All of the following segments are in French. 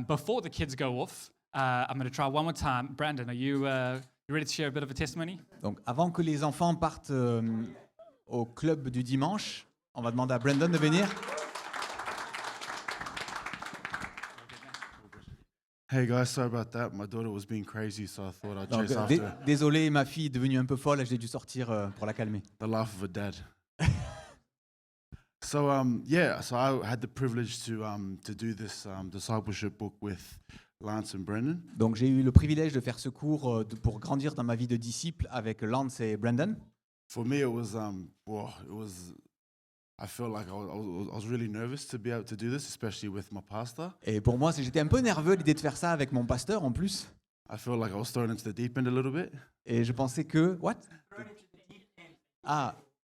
Before the kids go off, I'm going to try one more time. Brandon, are you ready to share a bit of a testimony? Donc, avant que les enfants partent au club du dimanche, on va demander à Brandon de venir. Hey guys, sorry about that. My daughter was being crazy, so I thought I'd Donc, chase after her. désolé, ma fille est devenue un peu folle, j'ai dû sortir pour la calmer. The laugh of a dad. So I had the privilege to do this discipleship book with Lance and Brendan. Donc j'ai eu le privilège de faire ce cours pour grandir dans ma vie de disciple avec Lance et Brandon. For me, I felt like I was really nervous to be able to do this, especially with my pastor. Et pour moi, j'étais un peu nerveux à l'idée de faire ça avec mon pasteur en plus. I felt like I was thrown into the deep end a little bit. Et je pensais que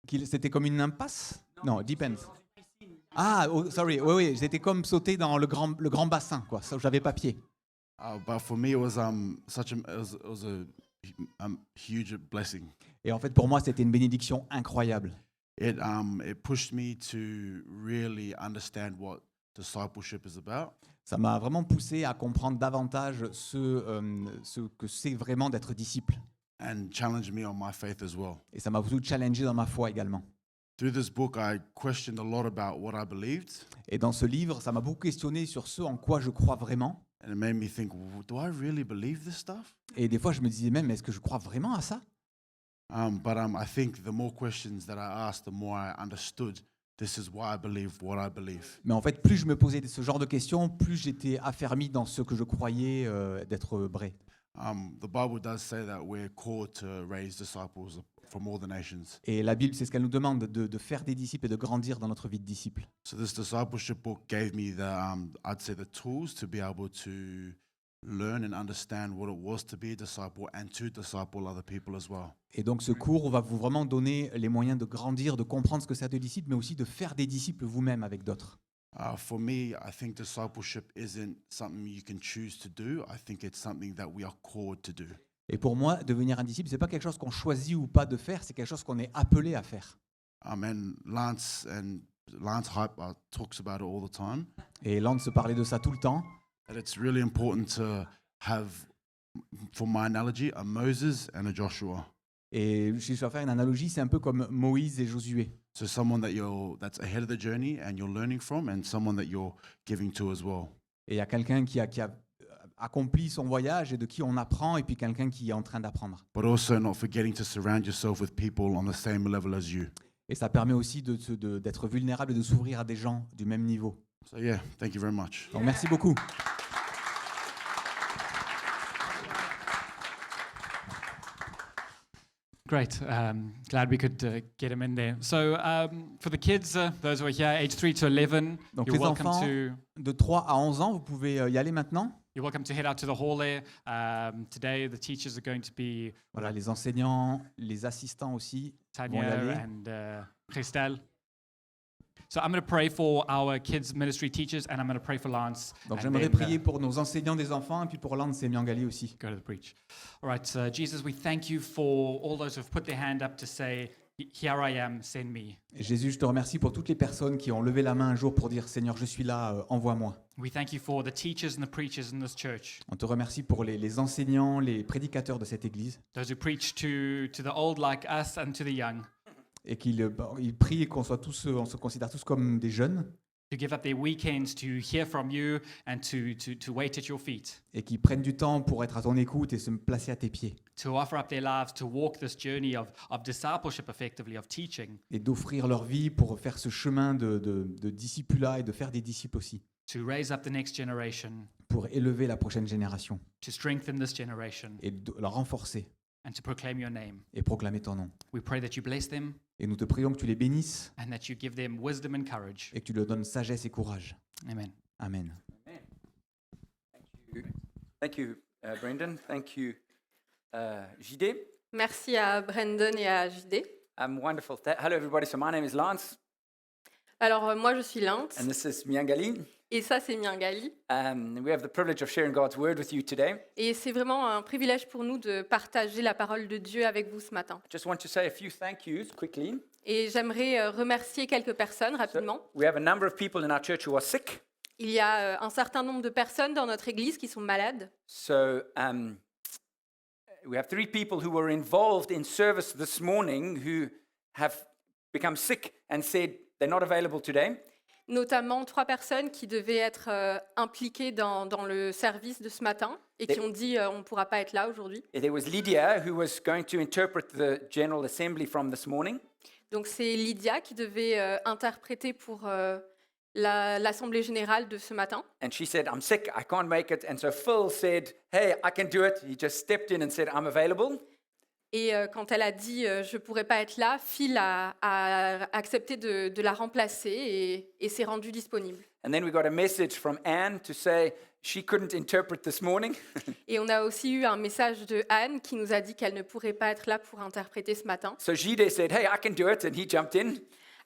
c'était comme une impasse. Non, deep end. Sorry, oui, j'étais comme sauté dans le grand bassin, quoi. Ça, j'avais pas pied. But for me, it was a huge blessing. Et en fait, pour moi, c'était une bénédiction incroyable. It pushed me to really understand what discipleship is about. Ça m'a vraiment poussé à comprendre davantage ce que c'est vraiment d'être disciple. And challenged me on my faith as well. Et ça m'a beaucoup challengé dans ma foi également. Through this book, I questioned a lot about what I believed. Et dans ce livre, ça m'a beaucoup questionné sur ce en quoi je crois vraiment. And it made me think, do I really believe this stuff? Et des fois, je me disais même, est-ce que je crois vraiment à ça? But I think the more questions that I asked, the more I understood this is why I believe what I believe. Mais en fait, plus je me posais ce genre de questions, plus j'étais affermi dans ce que je croyais d'être vrai. The Bible does say that we're called to raise disciples from all the nations. Et la Bible, c'est ce qu'elle nous demande, de faire des disciples et de grandir dans notre vie de disciple. So this discipleship book gave me I'd say the tools to be able to learn and understand what it was to be a disciple and to disciple other people as well. Et donc ce cours va vous vraiment donner les moyens de grandir, de comprendre ce que c'est être disciple, mais aussi de faire des disciples vous-même avec d'autres. For me, I think discipleship isn't something you can choose to do. I think it's something that we are called to do. Et pour moi, devenir un disciple, c'est pas quelque chose qu'on choisit ou pas de faire, c'est quelque chose qu'on est appelé à faire. And Lance Hype talks about it all the time. Et Lance parlait de ça tout le temps. That it's really important to have, for my analogy, a Moses and a Joshua. Et si je dois faire une analogie, c'est un peu comme Moïse et Josué. So someone that's ahead of the journey and you're learning from, and someone that you're giving to as well. Et il y a quelqu'un qui a accompli son voyage et de qui on apprend, et puis quelqu'un qui est en train d'apprendre. But also not forgetting to surround yourself with people on the same level as you. Et ça permet aussi d'être vulnérable et de s'ouvrir à des gens du même niveau. So yeah, thank you very much. Donc merci beaucoup. Great. Glad we could get him in there. So for the kids, those who are here, age 3 to 11, Donc you're les welcome enfants to... de 3 à 11 ans, vous pouvez y aller maintenant. You're welcome to head out to the hall there. Today, the teachers are going to be Voilà, les enseignants, les assistants aussi vont y Tanya aller. and Christel. So I'm going to pray for our kids ministry teachers, and I'm going to pray for Lance. Donc and j'aimerais then, prier pour nos enseignants des enfants et puis pour Lance et Miangali aussi. go to the preach. All right, Jesus, we thank you for all those who've put their hand up to say, "Here I am, send me." Et Jésus, je te remercie pour toutes les personnes qui ont levé la main un jour pour dire Seigneur, je suis là, envoie-moi. We thank you for the teachers and the preachers in this church, On te remercie pour les enseignants, les prédicateurs de cette église, those who preach to the old like us and to the young, et qu'ils prient qu'on soit tous, on se considère tous comme des jeunes, to give up their weekends to hear from you and to wait at your feet, et qui prennent du temps pour être à ton écoute et se placer à tes pieds, to offer up their lives to walk this journey of discipleship effectively, of teaching, et d'offrir leur vie pour faire ce chemin de discipulat et de faire des disciples aussi, to raise up the next generation, pour élever la prochaine génération to strengthen this generation, et de la renforcer and to proclaim your name. et proclamer ton nom. We pray that you bless them Et nous te prions que tu les bénisses and that you give them wisdom and courage. et que tu leur donnes sagesse et courage. Amen. Amen. Thank you, Brendan. Thank you, JD. Merci à Brandon et à JD. Wonderful. Hello, everybody. So my name is Lance, Alors moi je suis Lance and this is Miangali. et ça c'est Miangali. We have the privilege of sharing God's word with you today. Et c'est vraiment un privilège pour nous de partager la parole de Dieu avec vous ce matin. Just want to say a few thank yous quickly. Et j'aimerais remercier quelques personnes rapidement. We have a number of people in our church who are sick. Il y a un certain nombre de personnes dans notre église qui sont malades. So we have 3 people who were involved in service this morning who have become sick and said they're not available today. Notamment 3 personnes qui devaient être impliquées dans le service de ce matin et qui ont dit on ne pourra pas être là aujourd'hui. There was Lydia who was going to interpret the General Assembly from this morning. Donc c'est Lydia qui devait interpréter pour l'Assemblée générale de ce matin. And she said, I'm sick, I can't make it. And so Phil said, hey, I can do it. He just stepped in and said, I'm available. Et quand elle a dit je ne pourrais pas être là, Phil a accepté de la remplacer et s'est rendu disponible. And then we got a message from Anne to say she couldn't interpret this morning. Et on a aussi eu un message de Anne qui nous a dit qu'elle ne pourrait pas être là pour interpréter ce matin. So Jide said, hey, I can do it. And he jumped in.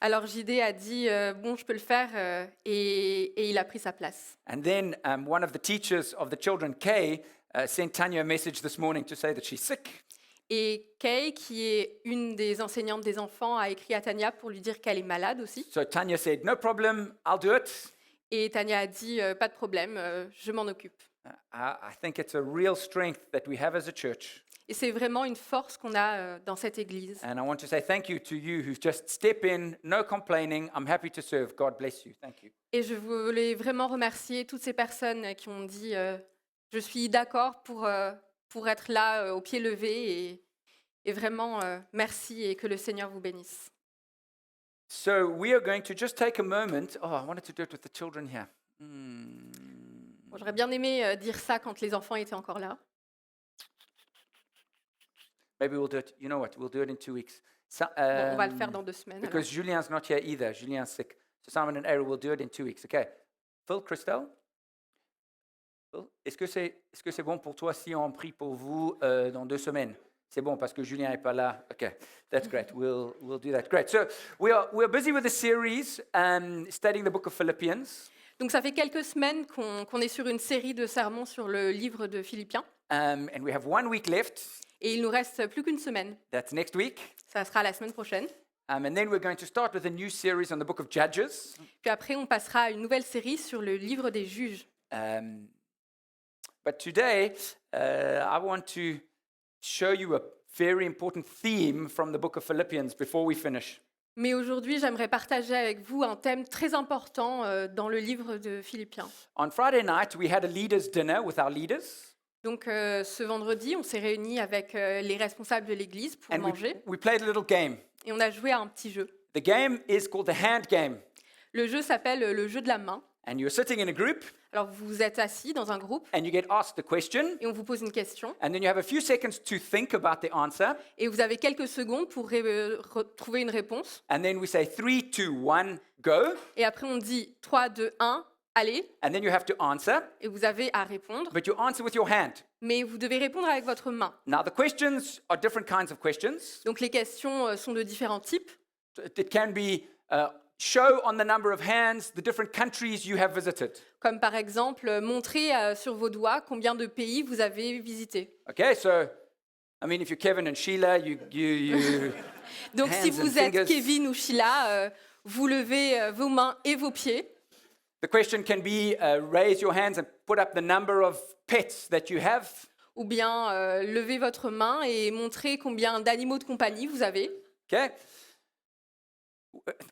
Alors JD a dit bon, je peux le faire et il a pris sa place. And then one of the teachers of the children, Kay, sent Tanya a message this morning to say that she's sick. Et Kay, qui est une des enseignantes des enfants, a écrit à Tanya pour lui dire qu'elle est malade aussi. So Tanya said, no problem, I'll do it. Et Tanya a dit pas de problème, je m'en occupe. I think it's a real strength that we have as a church. Et c'est vraiment une force qu'on a dans cette église. And I want to say thank you to you who just step in, no complaining. I'm happy to serve. God bless you. Thank you. Et je voulais vraiment remercier toutes ces personnes qui ont dit je suis d'accord pour être là au pied levé et vraiment merci et que le Seigneur vous bénisse. So we are going to just take a moment. Oh, I wanted to do it with the children here. Bon, j'aurais bien aimé dire ça quand les enfants étaient encore là. Maybe we'll do it. You know what? We'll do it in 2 weeks. So, Bon, on va le faire dans 2 semaines. alors. because Julian's not here either. Julian's sick. So Simon and Ariel will do it in 2 weeks. Okay. Phil, Christelle? Phil, est-ce que c'est bon pour toi si on prie pour vous dans 2 semaines? C'est bon parce que Julien n'est pas là. Okay, that's great. We'll do that. Great. So we are busy with a series studying the book of Philippians. Donc ça fait quelques semaines qu'on est sur une série de sermons sur le livre de Philippiens. And we have 1 week left. Et il nous reste plus qu'une semaine. That's next week. Ça sera la semaine prochaine. And then we're going to start with a new series on the book of Judges. Puis après, on passera à une nouvelle série sur le livre des juges. But today, I want to show you a very important theme from the book of Philippians before we finish. Mais aujourd'hui, j'aimerais partager avec vous un thème très important dans le livre de Philippiens. On Friday night, we had a leaders' dinner with our leaders. Donc ce vendredi, on s'est réunis avec les responsables de l'église pour And manger we played a little game. et on a joué à un petit jeu. The game is called the hand game. Le jeu s'appelle le jeu de la main. And you're sitting in a group Alors vous êtes assis dans un groupe and you get asked a question. et on vous pose une question And then you have a few seconds to think about the answer. et vous avez quelques secondes pour trouver une réponse. And then we say 3, 2, 1, go. Et après on dit 3, 2, 1, allez, And then you have to answer. et vous avez à répondre. But you answer with your hand. Mais vous devez répondre avec votre main. Now, the questions are different kinds of questions. Donc les questions sont de différents types. It can be show on the number of hands the different countries you have visited. Comme par exemple, montrer sur vos doigts combien de pays vous avez visités. Okay, so, I mean, if you're Kevin and Sheila, you Donc si Hands and vous êtes fingers. Kevin ou Sheila, vous levez vos mains et vos pieds. the question can be raise your hands and put up the number of pets that you have. Ou bien levez votre main et montrez combien d'animaux de compagnie vous avez. Okay.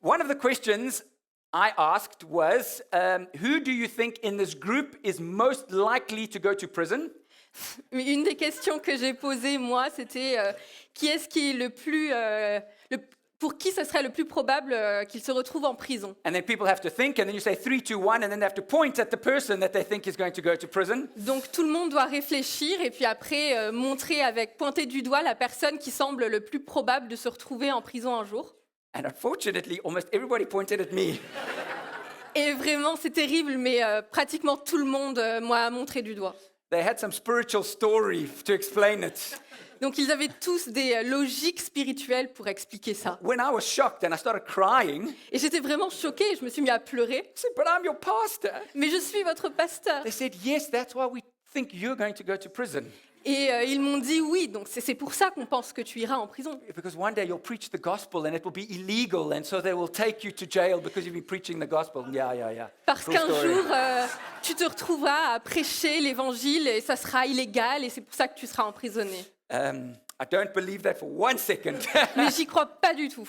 One of the questions I asked was, who do you think in this group is most likely to go to prison? Une des questions que j'ai posées, moi, c'était qui est-ce qui est le plus... pour qui ce serait le plus probable qu'il se retrouve en prison? And then people have to think, and then you say 3, 2, 1, and then they have to point at the person that they think is going to go to prison. Donc tout le monde doit réfléchir et puis après pointer du doigt la personne qui semble le plus probable de se retrouver en prison un jour. And unfortunately, almost everybody pointed at me. Et vraiment, c'est terrible, mais pratiquement tout le monde m'a montré du doigt. They had some spiritual story to explain it. Donc ils avaient tous des logiques spirituelles pour expliquer ça. When I was shocked and I started crying, Et j'étais vraiment choquée, je me suis mis à pleurer. I said, but I'm your pastor. Mais je suis votre pasteur. They said, yes, that's why we think you're going to go to prison Et ils m'ont dit oui, donc c'est pour ça qu'on pense que tu iras en prison. because one day you'll preach the gospel and it will be illegal, and so they will take you to jail because you've been preaching the gospel. Yeah. Parce True qu'un story. jour, tu te retrouveras à prêcher l'évangile et ça sera illégal et c'est pour ça que tu seras emprisonné. I don't believe that for 1 second. Mais j'y crois pas du tout.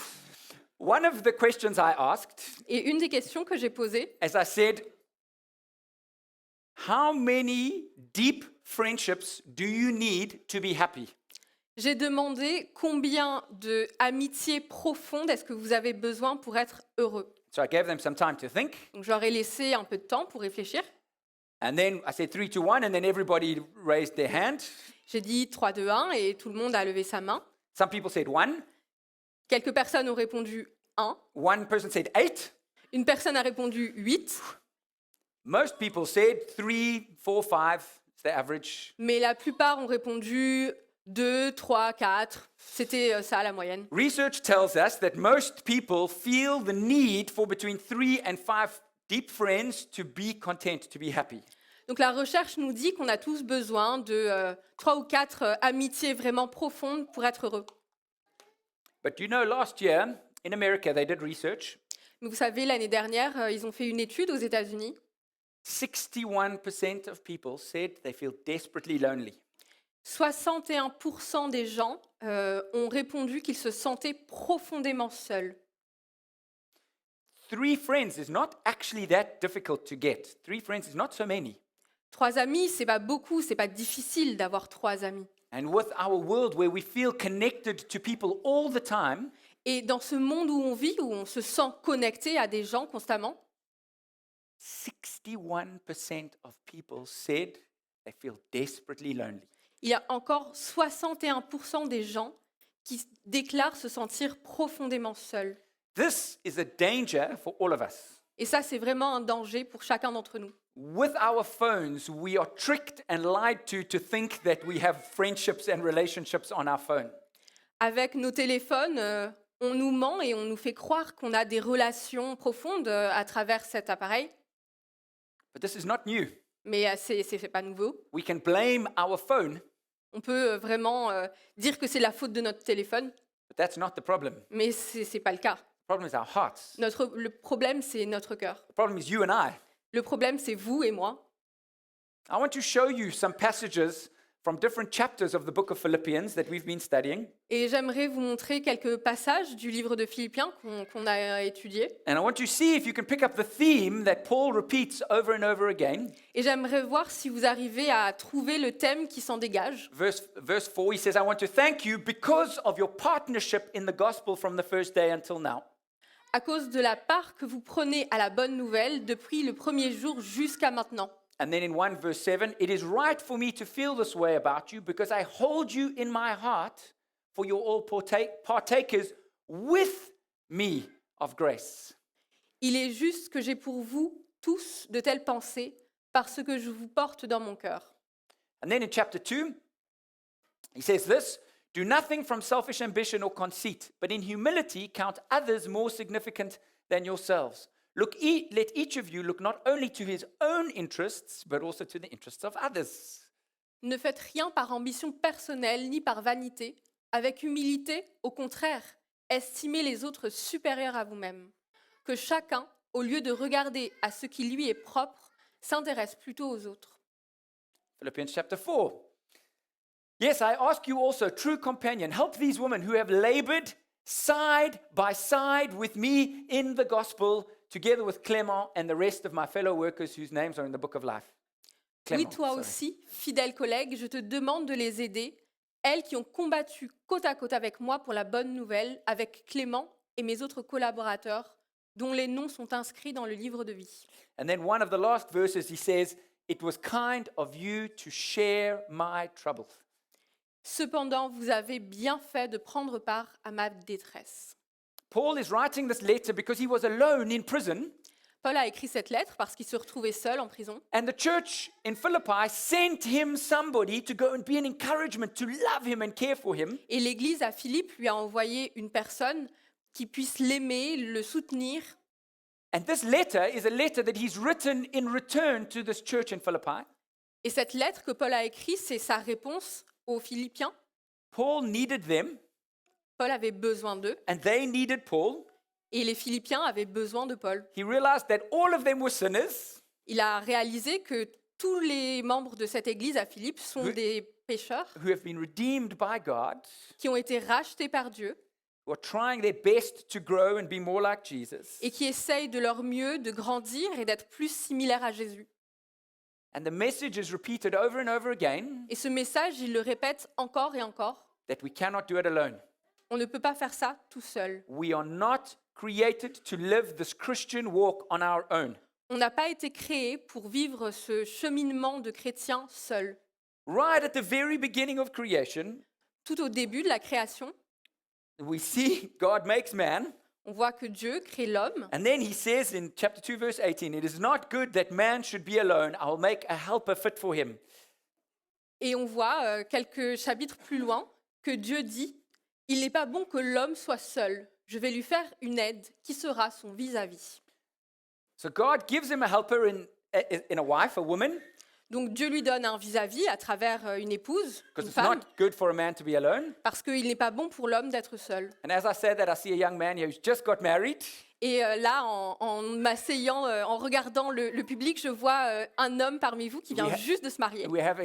One of the questions I asked, Et une des questions que j'ai posées, as I said, how many deep friendships do you need to be happy? j'ai demandé combien de amitiés profondes est-ce que vous avez besoin pour être heureux. So I gave them some time to think. Donc je leur ai laissé un peu de temps pour réfléchir. And then I said 3, 2, 1, and then everybody raised their hand. J'ai dit 3, 2, 1 et tout le monde a levé sa main. Some people said 1. Quelques personnes ont répondu 1. One person said 8. Une personne a répondu 8. Most people said 3, 4, 5. It's the average. Mais la plupart ont répondu 2, 3, 4. C'était ça la moyenne. Research tells us that most people feel the need for between 3 and 5 deep friends to be content, to be happy. Donc la recherche nous dit qu'on a tous besoin de 3 ou 4 amitiés vraiment profondes pour être heureux. But you know, last year in America, they did research. Mais vous savez, l'année dernière, ils ont fait une étude aux États-Unis. 61% of people said they feel desperately lonely. 61% des gens ont répondu qu'ils se sentaient profondément seuls. 3 friends is not actually that difficult to get. 3 friends is not so many. 3 amis, c'est pas beaucoup, c'est pas difficile d'avoir 3 amis. And with our world where we feel connected to people all the time, Et dans ce monde où on vit, où on se sent connecté à des gens constamment, 61% of people said they feel desperately lonely. il y a encore 61% des gens qui déclarent se sentir profondément seuls. This is a danger for all of us. Et ça, c'est vraiment un danger pour chacun d'entre nous. With our phones, we are tricked and lied to think that we have friendships and relationships on our phone. Avec nos téléphones, on nous ment et on nous fait croire qu'on a des relations profondes à travers cet appareil. But this is not new. Mais c'est pas nouveau. We can blame our phone, On peut vraiment dire que c'est la faute de notre téléphone, but that's not the problem. mais c'est pas le cas. The problem is our hearts. Le problème, c'est notre cœur. The problem is you and I. Le problème, c'est vous et moi. I want to show you some passages from different chapters of the book of Philippians that we've been studying. Et j'aimerais vous montrer quelques passages du livre de Philippiens qu'on a étudié. And I want to see if you can pick up the theme that Paul repeats over and over again. Et j'aimerais voir si vous arrivez à trouver le thème qui s'en dégage. Verse 4, he says, I want to thank you because of your partnership in the gospel from the first day until now. À cause de la part que vous prenez à la bonne nouvelle depuis le premier jour jusqu'à maintenant. And then in 1 verse 7, it is right for me to feel this way about you because I hold you in my heart, for you're all partakers with me of grace. Il est juste que j'ai pour vous tous de telles pensées parce que je vous porte dans mon cœur. And then in chapter 2, he says this, do nothing from selfish ambition or conceit, but in humility count others more significant than yourselves. Let each of you look not only to his own interests, but also to the interests of others. Ne faites rien par ambition personnelle ni par vanité. Avec humilité, au contraire, estimez les autres supérieurs à vous-même. Que chacun, au lieu de regarder à ce qui lui est propre, s'intéresse plutôt aux autres. Philippians chapter 4. Yes, I ask you also, true companion, help these women who have labored side by side with me in the gospel, together with Clément and the rest of my fellow workers whose names are in the book of life. Oui, Clément, toi sorry. aussi, fidèle collègue, je te demande de les aider, elles qui ont combattu côte à côte avec moi pour la bonne nouvelle, avec Clément et mes autres collaborateurs, dont les noms sont inscrits dans le livre de vie. And then one of the last verses, he says, it was kind of you to share my troubles. Cependant, vous avez bien fait de prendre part à ma détresse. Paul is writing this letter because he was alone in prison, Paul a écrit cette lettre parce qu'il se retrouvait seul en prison. and the church in Philippi sent him somebody to go and be an encouragement, to love him and care for him. Et l'Église à Philippe lui a envoyé une personne qui puisse l'aimer, le soutenir. And this letter is a letter that he's written in return to this church in Philippi. Et cette lettre que Paul a écrite, c'est sa réponse aux Philippiens. Paul needed them, Paul avait besoin d'eux and they needed Paul. et les Philippiens avaient besoin de Paul. He realized that all of them were sinners, Il a réalisé que tous les membres de cette église à Philippe sont Oui. des pécheurs who have been redeemed by God, qui ont été rachetés par Dieu who are trying their best to grow and be more like Jesus. et qui essayent de leur mieux de grandir et d'être plus similaires à Jésus. And the message is repeated over and over again Et ce message, il le répète encore et encore. that we cannot do it alone. On ne peut pas faire ça tout seul. We are not created to live this Christian walk on our own. On n'a pas été créé pour vivre ce cheminement de chrétien seul. Right at the very beginning of creation, Tout au début de la création, we see God makes man, on voit que Dieu crée l'homme. and then he says in chapter 2, verse 18, "It is not good that man should be alone. I will make a helper fit for him." Et on voit quelques chapitres plus loin que Dieu dit « Il n'est pas bon que l'homme soit seul. Je vais lui faire une aide qui sera son vis-à-vis. So God gives him a helper in a wife, a woman, » Donc Dieu lui donne un vis-à-vis à travers une épouse, because une it's femme, not good for a man to be alone. parce qu'il n'est pas bon pour l'homme d'être seul. And as I say that, I see a young man here who's just got married. Et là, en m'asseyant, en regardant le public, je vois un homme parmi vous qui vient Oui. juste de se marier. We have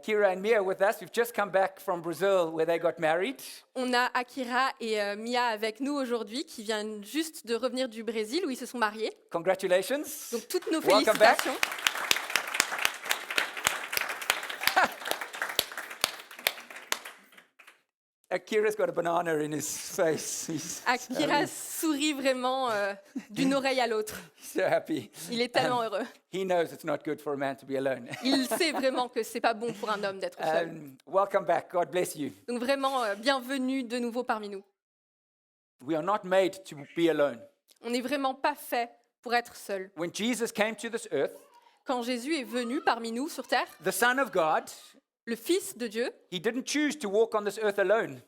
Kira and Mia with us. We've just come back from Brazil where they got married. On a Akira et Mia avec nous aujourd'hui qui viennent juste de revenir du Brésil où ils se sont mariés. Congratulations. Donc toutes nos Welcome back. félicitations. Akira's got a banana in his face. He's Akira sourit vraiment d'une oreille à l'autre. so happy. Il est tellement heureux. He knows it's not good for a man to be alone. Il sait vraiment que c'est pas bon pour un homme d'être seul. Welcome back. God bless you. Donc vraiment, bienvenue de nouveau parmi nous. We are not made to be alone. On n'est vraiment pas fait pour être seul. When Jesus came to this earth, Quand Jésus est venu parmi nous sur terre, the Son of God, le Fils de Dieu, he didn't choose to walk on this earth alone.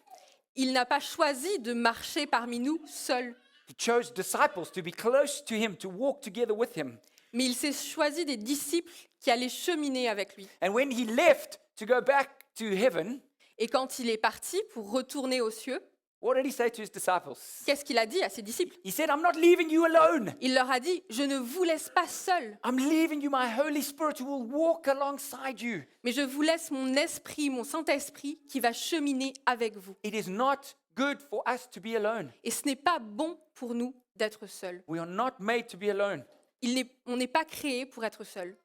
il n'a pas choisi de marcher parmi nous seul, He chose disciples to be close to him, to walk together with him. mais il s'est choisi des disciples qui allaient cheminer avec lui. And when he left to go back to heaven, Et quand il est parti pour retourner aux cieux, what did he say to his disciples? qu'est-ce qu'il a dit à ses disciples? He said, I'm not leaving you alone. Il leur a dit, je ne vous laisse pas seuls, I'm leaving you my Holy Spirit who will walk alongside you. mais je vous laisse mon esprit, mon Saint-Esprit qui va cheminer avec vous. It is not good for us to be alone. Et ce n'est pas bon pour nous d'être seuls. We are not made to be alone. On n'est pas créé pour être seul.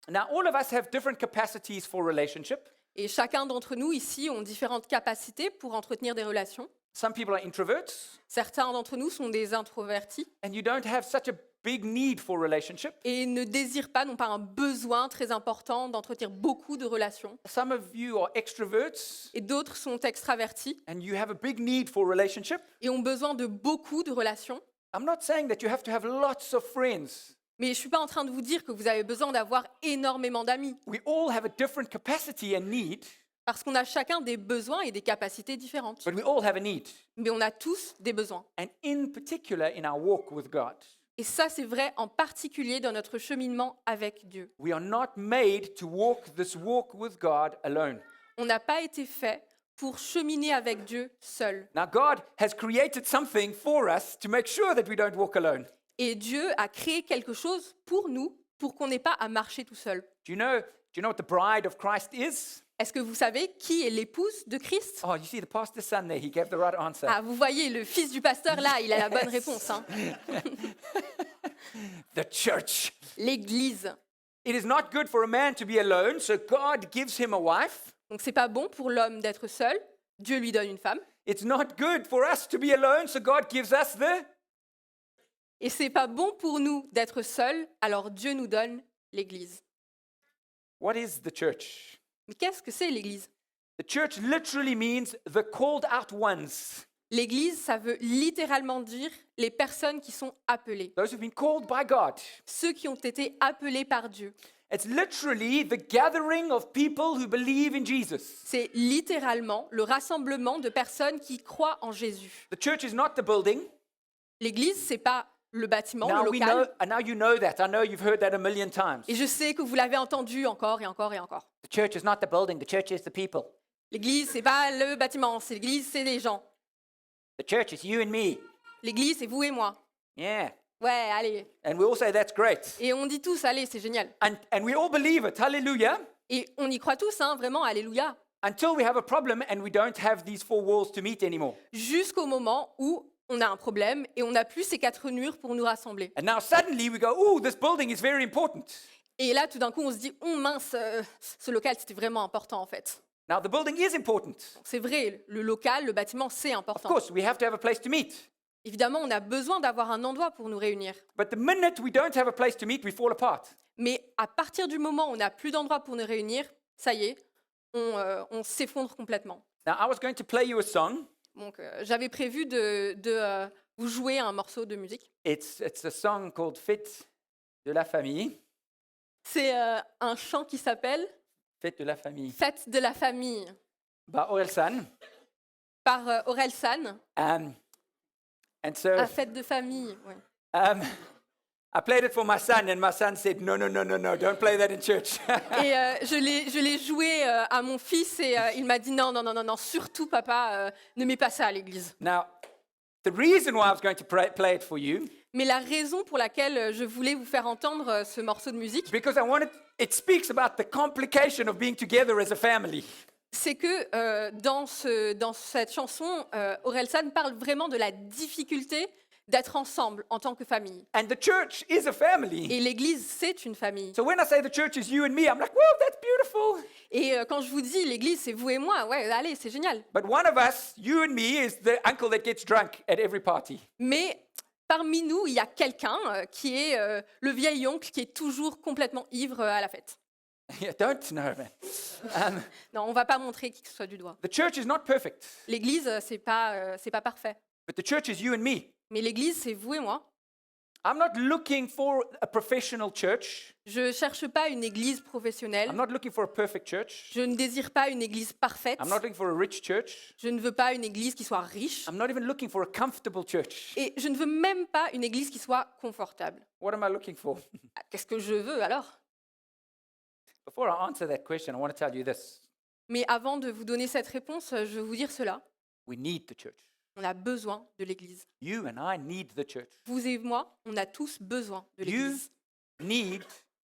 Now, all of us have different capacities for relationship. Et chacun d'entre nous ici ont différentes capacités pour entretenir des relations. Some people are introverts, Certains d'entre nous sont des introvertis and you don't have such a big need for relationship. et ne désirent pas, n'ont pas un besoin très important d'entretenir beaucoup de relations. Some of you are extroverts, Et d'autres sont extravertis and you have a big need for relationship. et ont besoin de beaucoup de relations. I'm not saying that you have to have lots of friends. Mais je ne suis pas en train de vous dire que vous avez besoin d'avoir énormément d'amis, We all have a different capacity and need, parce qu'on a chacun des besoins et des capacités différentes. but we all have a need. Mais on a tous des besoins. And in particular, in our walk with God, Et ça, c'est vrai en particulier dans notre cheminement avec Dieu. we are not made to walk this walk with God alone. On n'a pas été fait pour cheminer avec Dieu seul. Now, God has created something for us to make sure that we don't walk alone. Et Dieu a créé quelque chose pour nous, pour qu'on n'ait pas à marcher tout seul. Do you know what the bride of Christ is? Est-ce que vous savez qui est l'épouse de Christ? Oh, you see the pastor's son there. He gave the right answer. Ah, vous voyez, le fils du pasteur, là, il a la bonne réponse. Hein. The church. L'Église. It is not good for a man to be alone, so God gives him a wife. Donc, c'est pas bon pour l'homme d'être seul. Dieu lui donne une femme. It's not good for us to be alone, so God gives us the... Et c'est pas bon pour nous d'être seuls, alors Dieu nous donne l'Église. What is the church? Mais qu'est-ce que c'est l'Église? The church literally means the called out ones, L'Église, ça veut littéralement dire les personnes qui sont appelées, those who've been called by God. ceux qui ont été appelés par Dieu. It's literally the gathering of people who believe in Jesus. C'est littéralement le rassemblement de personnes qui croient en Jésus. The church is not the building. L'Église, c'est pas le bâtiment, Now le we local. know, and now you know that. I know you've heard that a million times. Et je sais que vous l'avez entendu encore et encore et encore. The church is not the building, the church is the people. L'église, c'est pas le bâtiment, c'est l'église, c'est les gens. The church is you and me. L'église, c'est vous et moi. Yeah. Ouais, allez. And we all say that's great. Et on dit tous, allez, c'est génial. And we all believe it. Hallelujah. Et on y croit tous, hein, vraiment, alléluia. Until we have a problem and we don't have these four walls to meet anymore. Jusqu'au moment où on a un problème et on n'a plus ces 4 murs pour nous rassembler. And now suddenly we go, oh, this building is very important. Et là, tout d'un coup, on se dit, oh mince, ce local, c'était vraiment important en fait. Now the building is important. C'est vrai, le local, le bâtiment, c'est Of important. course, we have to have a place to meet. Évidemment, on a besoin d'avoir un endroit pour nous réunir. But the minute we don't have a place to meet, we fall apart. Mais à partir du moment où on n'a plus d'endroit pour nous réunir, ça y est, on s'effondre complètement. Now I was going to play you a song. Donc, j'avais prévu de vous jouer un morceau de musique. It's a song called Fête de la famille. C'est un chant qui s'appelle Fête de la famille. Fête de la famille By Orelsan. par Aurel San. And so À fête de famille. Ouais. I played it for my son, and my son said, no, don't play that in church. Et je l'ai joué à mon fils et il m'a dit non, surtout papa, ne mets pas ça à l'église. Now, the reason why I was going to play it for you Mais la raison pour laquelle je voulais vous faire entendre ce morceau de musique, is because it speaks about the complication of being together as a family. c'est que dans cette chanson, Aurel San parle vraiment de la difficulté d'être ensemble en tant que famille. And the church is a family. Et l'église, c'est une famille. So when I say the church is you and me, I'm like, whoa, that's beautiful. Et quand je vous dis l'église, c'est vous et moi, ouais, allez, c'est génial. But one of us, you and me, is the uncle that gets drunk at every party. Mais parmi nous, il y a quelqu'un qui est le vieil oncle qui est toujours complètement ivre à la fête. Yeah, don't know, man. Non, on va pas montrer qui que ce soit du doigt. The church is not perfect, L'église, c'est pas parfait. but the church is you and me. Mais l'église, c'est vous et moi. I'm not looking for a professional church. Je cherche pas une église professionnelle. I'm not looking for a perfect church. Je ne désire pas une église parfaite. I'm not looking for a rich church. Je ne veux pas une église qui soit riche. I'm not even looking for a comfortable church. Et je ne veux même pas une église qui soit confortable. What am I looking for? Ah, qu'est-ce que je veux alors? Before I answer that question, I want to tell you this. Mais avant de vous donner cette réponse, je veux vous dire cela. We need the church. On a besoin de l'église. You and I need the church. Vous et moi, on a tous besoin de You l'église. need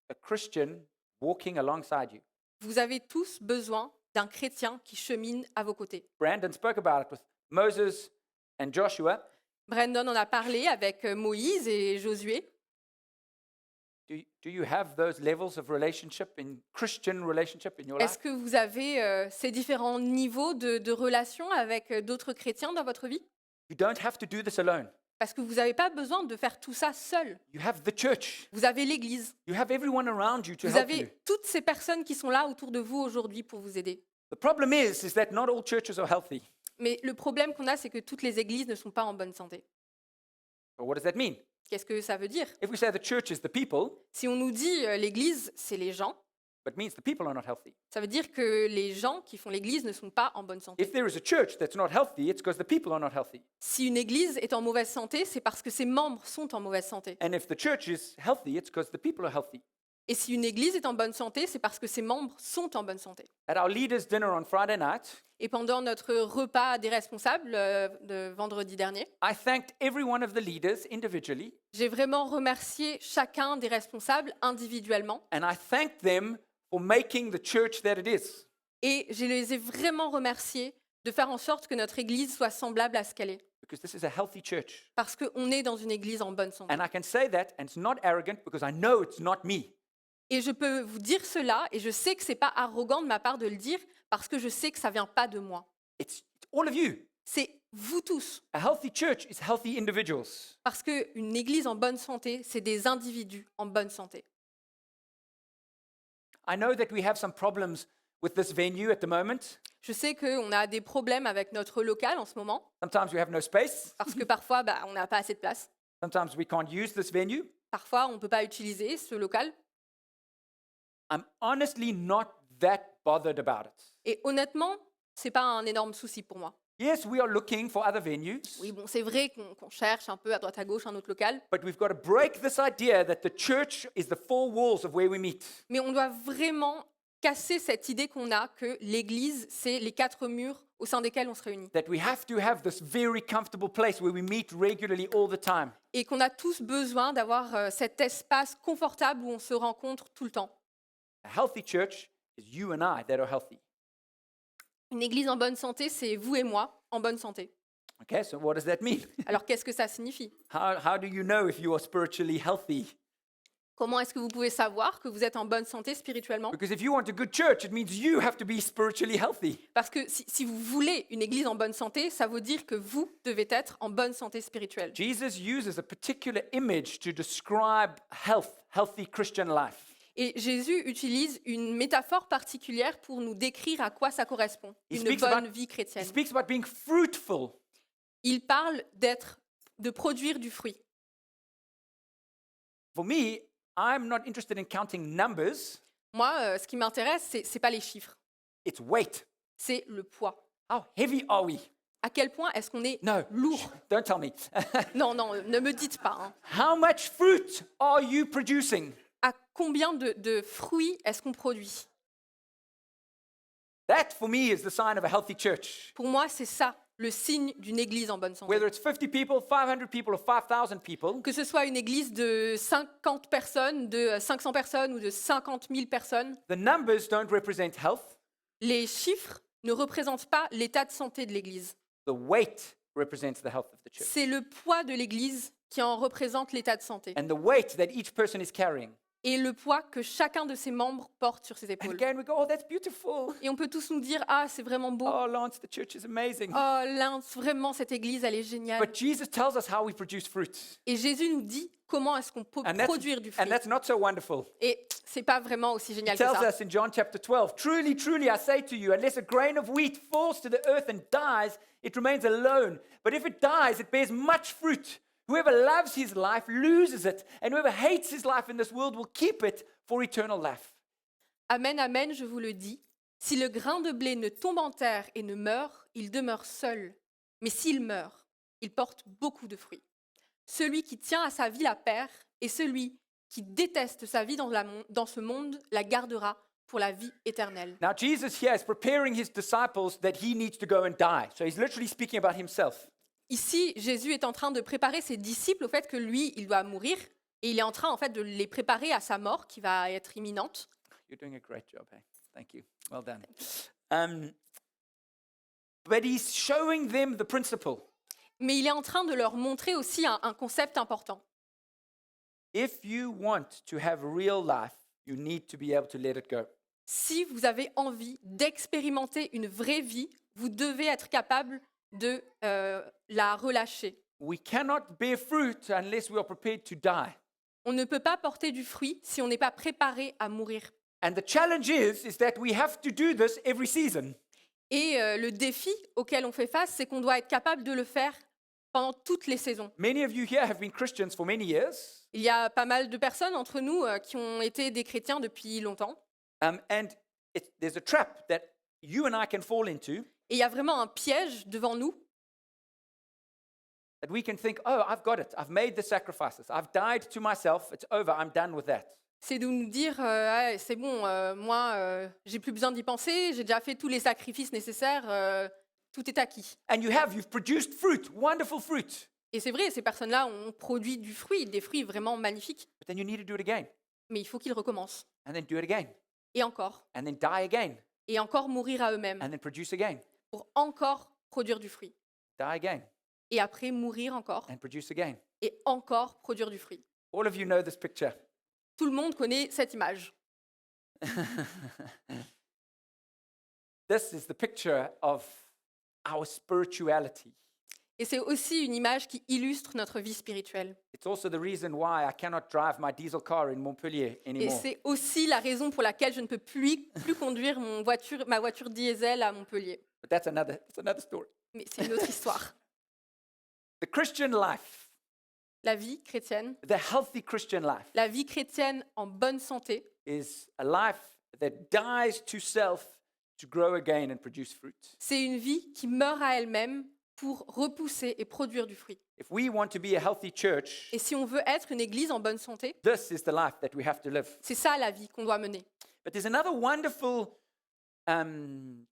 a Christian walking alongside you. Vous avez tous besoin d'un chrétien qui chemine à vos côtés. Brandon spoke about it with Moses and Joshua. Brandon en a parlé avec Moïse et Josué. Do you have those levels of relationship in Christian relationship in your life? Est-ce que vous avez ces différents niveaux de relation avec d'autres chrétiens dans votre vie? You don't have to do this alone. Parce que vous n'avez pas besoin de faire tout ça seul. You have the church. Vous avez l'Église. You have everyone around you to Vous help you. avez toutes ces personnes qui sont là autour de vous aujourd'hui pour vous aider. The problem is that not all churches are healthy. Mais le problème qu'on a, c'est que toutes les églises ne sont pas en bonne santé. But what does that mean? Qu'est-ce que ça veut dire? If we say the church is the people, Si on nous dit l'église, c'est les gens, it means the people are not healthy. ça veut dire que les gens qui font l'église ne sont pas en bonne santé. If there is a church that's not healthy, it's because the people are not healthy. Si une église est en mauvaise santé, c'est parce que ses membres sont en mauvaise santé. And if the church is healthy, it's because the people are healthy. Et si une église est en bonne santé, c'est parce que ses membres sont en bonne santé. At our leaders' dinner on Friday night, Et pendant notre repas des responsables de vendredi dernier, I thanked every one of the leaders individually, j'ai vraiment remercié chacun des responsables individuellement and I thanked them for making the church that it is. et je les ai vraiment remerciés de faire en sorte que notre église soit semblable à ce qu'elle est. Because this is a healthy church. Parce qu'on est dans une église en bonne santé. And I can say that, and it's not arrogant because I know it's not me. Et je peux vous dire cela, et je sais que ce n'est pas arrogant de ma part de le dire, parce que je sais que ça ne vient pas de moi. It's all of you. C'est vous tous. A healthy church is healthy individuals. Parce qu'une église en bonne santé, c'est des individus en bonne santé. I know that we have some problems with this venue at the moment. Je sais qu'on a des problèmes avec notre local en ce moment, Sometimes we have no space. parce que parfois, on n'a pas assez de place. Sometimes we can't use this venue. Parfois, on ne peut pas utiliser ce local. I'm honestly not that bothered about it. Et honnêtement, ce n'est pas un énorme souci pour moi. Yes, we are looking for other venues, Oui, bon, c'est vrai qu'on cherche un peu à droite à gauche un autre local, but we've got to break this idea that the church is the four walls of where we meet. mais on doit vraiment casser cette idée qu'on a que l'Église, c'est les 4 murs au sein desquels on se réunit. That we have to have this very comfortable place where we meet regularly all the time. Et qu'on a tous besoin d'avoir cet espace confortable où on se rencontre tout le temps. A healthy church is you and I that are healthy. Une Église en bonne santé, c'est vous et moi en bonne santé. Okay, so what does that mean? Alors qu'est-ce que ça signifie? How do you know if you are spiritually healthy? Comment est-ce que vous pouvez savoir que vous êtes en bonne santé spirituellement? Because if you want a good church, it means you have to be spiritually healthy. Parce que si vous voulez une Église en bonne santé, ça veut dire que vous devez être en bonne santé spirituelle. Jesus uses a particular image to describe healthy Christian life. Et Jésus utilise une métaphore particulière pour nous décrire à quoi ça correspond, He une speaks bonne about- vie He chrétienne. speaks about being fruitful. Il parle de produire du fruit. For me, I'm not interested in counting numbers, Moi, ce qui m'intéresse, c'est pas les chiffres, it's weight. c'est le poids. How heavy are we? À quel point est-ce qu'on est No, lourd? don't tell me. Non, non, ne me dites pas. Hein. How much fruit are you producing? À combien de fruits est-ce qu'on produit? That, for me, is the sign of a healthy church. Pour moi, c'est ça, le signe d'une église en bonne santé. Whether it's 50 people, 500 people, or 5,000 people, Que ce soit une église de 50 personnes, de 500 personnes ou de 50 000 personnes, the numbers don't represent health. les chiffres ne représentent pas l'état de santé de l'église. The weight represents the health of the church. C'est le poids de l'église qui en représente l'état de santé. And the weight that each person is carrying. Et le poids que chacun de ses membres porte sur ses And épaules. again, we go, oh, that's beautiful. Et on peut tous nous dire, ah, c'est vraiment beau. Oh, Lance, the church is amazing. Oh, Lance, vraiment, cette église, elle est géniale. But Jesus tells us how we produce fruit. Et Jésus nous dit comment est-ce qu'on peut And that's, produire du fruit. and that's not so wonderful. Et c'est pas vraiment aussi He génial que tells ça. us in John chapter 12, truly, truly, I say to you, unless a grain of wheat falls to the earth and dies, it remains alone. But if it dies, it bears much fruit. Whoever loves his life loses it, and whoever hates his life in this world will keep it for eternal life. Amen, amen, je vous le dis. Si le grain de blé ne tombe en terre et ne meurt, il demeure seul. Mais s'il meurt, il porte beaucoup de fruits. Celui qui tient à sa vie la perd, et celui qui déteste sa vie dans ce monde la gardera pour la vie éternelle. Now, Jesus here is preparing his disciples that he needs to go and die. So he's literally speaking about himself. Ici, Jésus est en train de préparer ses disciples au fait que lui, il doit mourir, et il est en train en fait de les préparer à sa mort qui va être imminente. You're doing a great job, hey? Thank you. Well done. But he's showing them the principle. Mais il est en train de leur montrer aussi un concept important. If you want to have real life, you need to be able to let it go. Si vous avez envie d'expérimenter une vraie vie, vous devez être capable de la relâcher. We cannot bear fruit unless we are prepared to die. On ne peut pas porter du fruit si on n'est pas préparé à mourir. And the challenge is that we have to do this every season. Et le défi auquel on fait face, c'est qu'on doit être capable de le faire pendant toutes les saisons. Many of you here have been Christians for many years, Il y a pas mal de personnes entre nous qui ont été des chrétiens depuis longtemps. and there's a trap that you and I can fall into, Et il y a vraiment un piège devant nous that we can think, oh, I've got it. I've made the sacrifices. I've died to myself. It's over. I'm done with that. c'est de nous dire ah, c'est bon, moi, j'ai plus besoin d'y penser, j'ai déjà fait tous les sacrifices nécessaires, tout est acquis. And you've produced fruit, wonderful fruit. Et c'est vrai, ces personnes-là ont produit du fruit, des fruits vraiment magnifiques, But then you need to do it again, mais il faut qu'ils recommencent. and then do it again, Et encore. and then die again, Et encore mourir à eux-mêmes and then produce again, pour encore produire du fruit. die again, Et après mourir encore and produce again. et encore produire du fruit. All of you know this picture. Tout le monde connaît cette image. This is the picture of our spirituality. Et c'est aussi une image qui illustre notre vie spirituelle. It's also the reason why I cannot drive my diesel car in Montpellier Et anymore. c'est aussi la raison pour laquelle je ne peux plus conduire ma voiture diesel à Montpellier. But that's another story. Mais c'est une autre histoire. The Christian life, La vie chrétienne, the healthy Christian life, la vie chrétienne en bonne santé, is a life that dies to self to grow again and produce fruit. C'est une vie qui meurt à elle-même pour repousser et produire du fruit. If we want to be a healthy church, Et si on veut être une église en bonne santé, this is the life that we have to live. c'est ça la vie qu'on doit mener. But there's another wonderful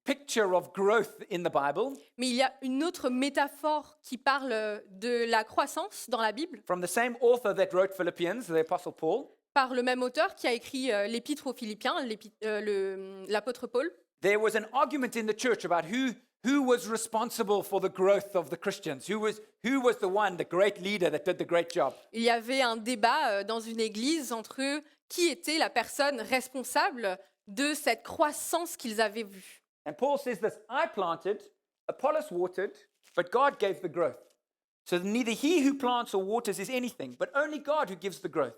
picture of growth in the Bible Mais il y a une autre métaphore qui parle de la croissance dans la Bible, from the same author that wrote Philippians, the Apostle Paul. par le même auteur qui a écrit l'épître aux Philippiens, l'apôtre Paul. There was an argument in the church about who was responsible for the growth of the Christians, who was the one, the great leader that did the great job. Il y avait un débat dans une église entre qui était la personne responsable de cette croissance qu'ils avaient vue. And Paul says this, I planted, Apollos watered, but God gave the growth. So neither he who plants or waters is anything, but only God who gives the growth.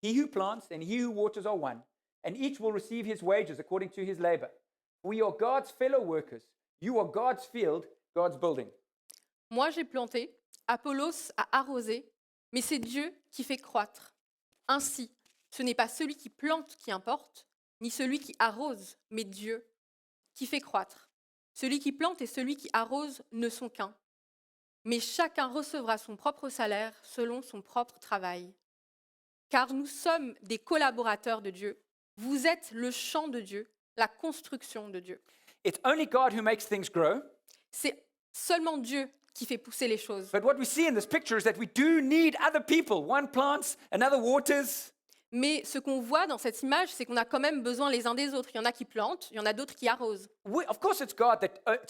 He who plants and he who waters are one, and each will receive his wages according to his labor. We are God's fellow workers. You are God's field, God's building. Moi j'ai planté, Apollos a arrosé, mais c'est Dieu qui fait croître. Ainsi, ce n'est pas celui qui plante qui importe, ni celui qui arrose, mais Dieu qui fait croître. Celui qui plante et celui qui arrose ne sont qu'un. Mais chacun recevra son propre salaire selon son propre travail. Car nous sommes des collaborateurs de Dieu. Vous êtes le champ de Dieu, la construction de Dieu. It's only God who makes things grow. C'est seulement Dieu qui fait pousser les choses. But what we see in this picture is that we do need other people. One plants, another waters. Mais ce qu'on voit dans cette image, c'est qu'on a quand même besoin les uns des autres. Il y en a qui plantent, il y en a d'autres qui arrosent. Of course, it's